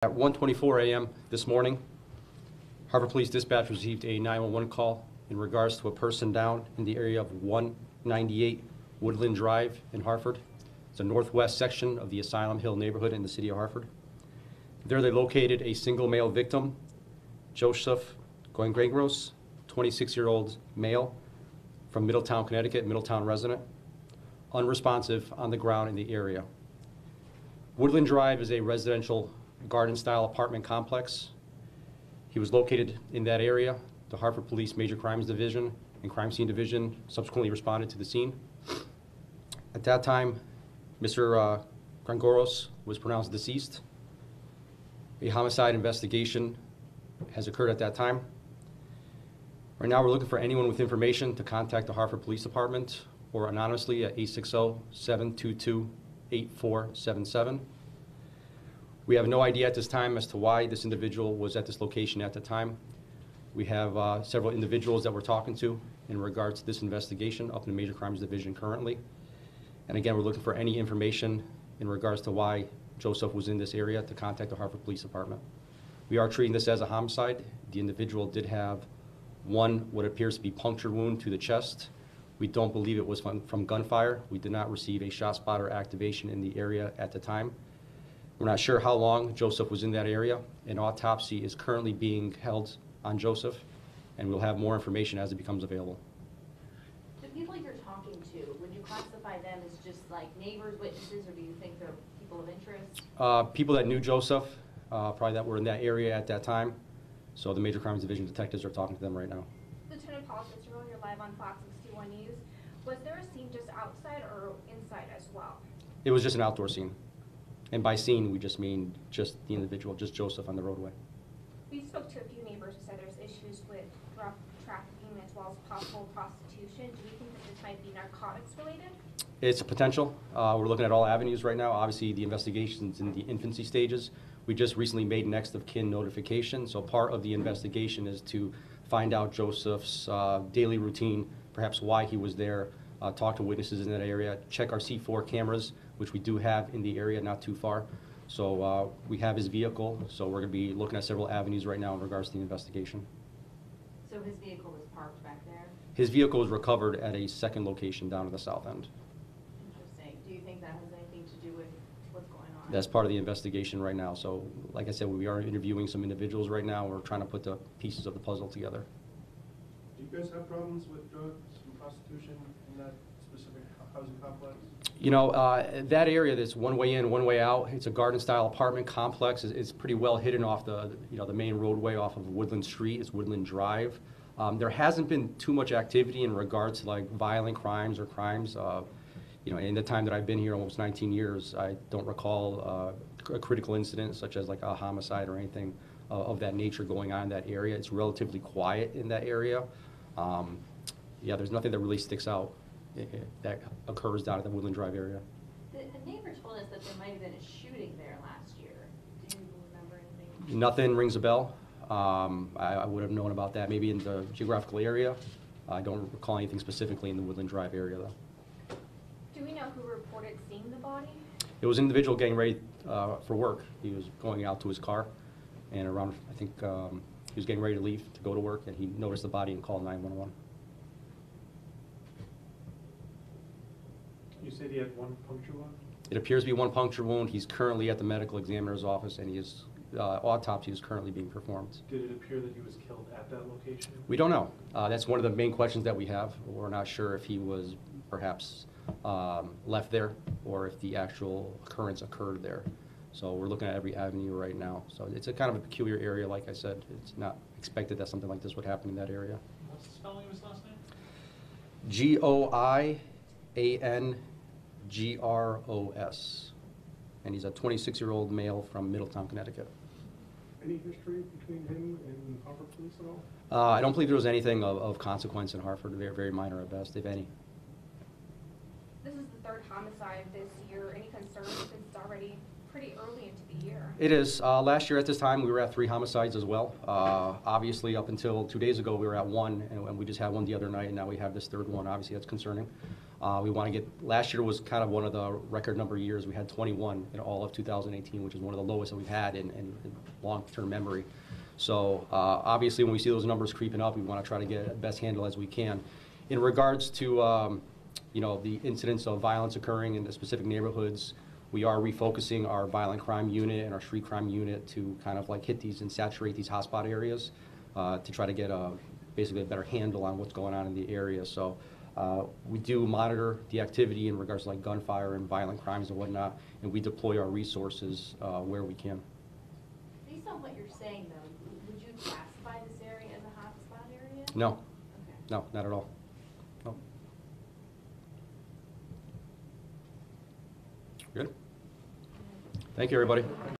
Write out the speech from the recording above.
At 1:24 a.m. this morning, Hartford Police Dispatch received a 911 call in regards to a person down in the area of 198 Woodland Drive in Hartford. It's a northwest section of the Asylum Hill neighborhood in the city of Hartford. There they located a single male victim, Joseph Goingregros, 26-year-old male from Middletown, Connecticut, Middletown resident, unresponsive on the ground in the area. Woodland Drive is a residential garden-style apartment complex. He was located in that area. The Hartford Police Major Crimes Division and Crime Scene Division subsequently responded to the scene. At that time, Mr. Goingregros was pronounced deceased. A homicide investigation has occurred at that time. Right now, we're looking for anyone with information to contact the Hartford Police Department or anonymously at 860-722-8477. We have no idea at this time as to why this individual was at this location at the time. We have several individuals that we're talking to in regards to this investigation up in the Major Crimes Division currently. And again, we're looking for any information in regards to why Joseph was in this area to contact the Hartford Police Department. We are treating this as a homicide. The individual did have what appears to be puncture wound to the chest. We don't believe it was from gunfire. We did not receive a shot spotter activation in the area at the time. We're not sure how long Joseph was in that area. An autopsy is currently being held on Joseph, and we'll have more information as it becomes available. The people you're talking to, would you classify them as just like neighbors, witnesses, or do you think they're people of interest? People that knew Joseph, probably that were in that area at that time. So the Major Crimes Division detectives are talking to them right now. Lieutenant Paul Cicero, you're live on Fox 61 News. Was there a scene just outside or inside as well? It was just an outdoor scene. And by scene, we just mean just the individual, just Joseph on the roadway. We spoke to a few neighbors who said there's issues with drug trafficking as well as possible prostitution. Do you think that this might be narcotics related? It's a potential. We're looking at all avenues right now. Obviously, the investigation's in the infancy stages. We just recently made next of kin notification. So part of the investigation is to find out Joseph's daily routine, perhaps why he was there, talk to witnesses in that area, check our C4 cameras, which we do have in the area not too far. So we have his vehicle, so we're going to be looking at several avenues right now in regards to the investigation. So his vehicle was parked back there? His vehicle was recovered at a second location down at the south end. Interesting. Do you think that has anything to do with what's going on? That's part of the investigation right now. So like I said, we are interviewing some individuals right now. We're trying to put the pieces of the puzzle together. Do you guys have problems with drugs and prostitution in that specific housing complex? You know, that area that's one way in, one way out, it's a garden-style apartment complex. It's pretty well hidden off the main roadway off of Woodland Street. It's Woodland Drive. There hasn't been too much activity in regards to like violent crimes or crimes. In the time that I've been here, almost 19 years, I don't recall a critical incident such as like a homicide or anything of that nature going on in that area. It's relatively quiet in that area. There's nothing that really sticks out that occurs down at the Woodland Drive area. The neighbor told us that there might have been a shooting there last year. Do you remember anything? Nothing rings a bell. I would have known about that maybe in the geographical area. I don't recall anything specifically in the Woodland Drive area though. Do we know who reported seeing the body? It was an individual getting ready for work. He was going out to his car, and around, I think, he was getting ready to leave to go to work, and he noticed the body and called 911. You said he had one puncture wound? It appears to be one puncture wound. He's currently at the medical examiner's office, and his autopsy is currently being performed. Did it appear that he was killed at that location? We don't know. That's one of the main questions that we have. We're not sure if he was perhaps left there or if the actual occurrence occurred there. So we're looking at every avenue right now. So it's a kind of a peculiar area, like I said. It's not expected that something like this would happen in that area. What's the spelling of his last name? Goingregros. And he's a 26-year-old male from Middletown, Connecticut. Any history between him and Hartford Police at all? I don't believe there was anything of consequence in Hartford. Very, very minor at best, if any. This is the third homicide this year. Any concerns since it's already pretty early into the year? It is. Last year at this time, we were at 3 homicides as well. Obviously, up until 2 days ago, we were at 1, and we just had one the other night, and now we have this third one. Obviously, that's concerning. We want to get, last year was kind of one of the record number of years. We had 21 in all of 2018, which is one of the lowest that we've had in long-term memory. So obviously, when we see those numbers creeping up, we want to try to get the best handle as we can. In regards to the incidents of violence occurring in the specific neighborhoods, we are refocusing our violent crime unit and our street crime unit to kind of like hit these and saturate these hotspot areas to try to get basically a better handle on what's going on in the area. So we do monitor the activity in regards to like gunfire and violent crimes and whatnot, and we deploy our resources where we can. Based on what you're saying though, would you classify this area as a hotspot area? No, Okay. no, not at all. No. Good. Thank you, everybody.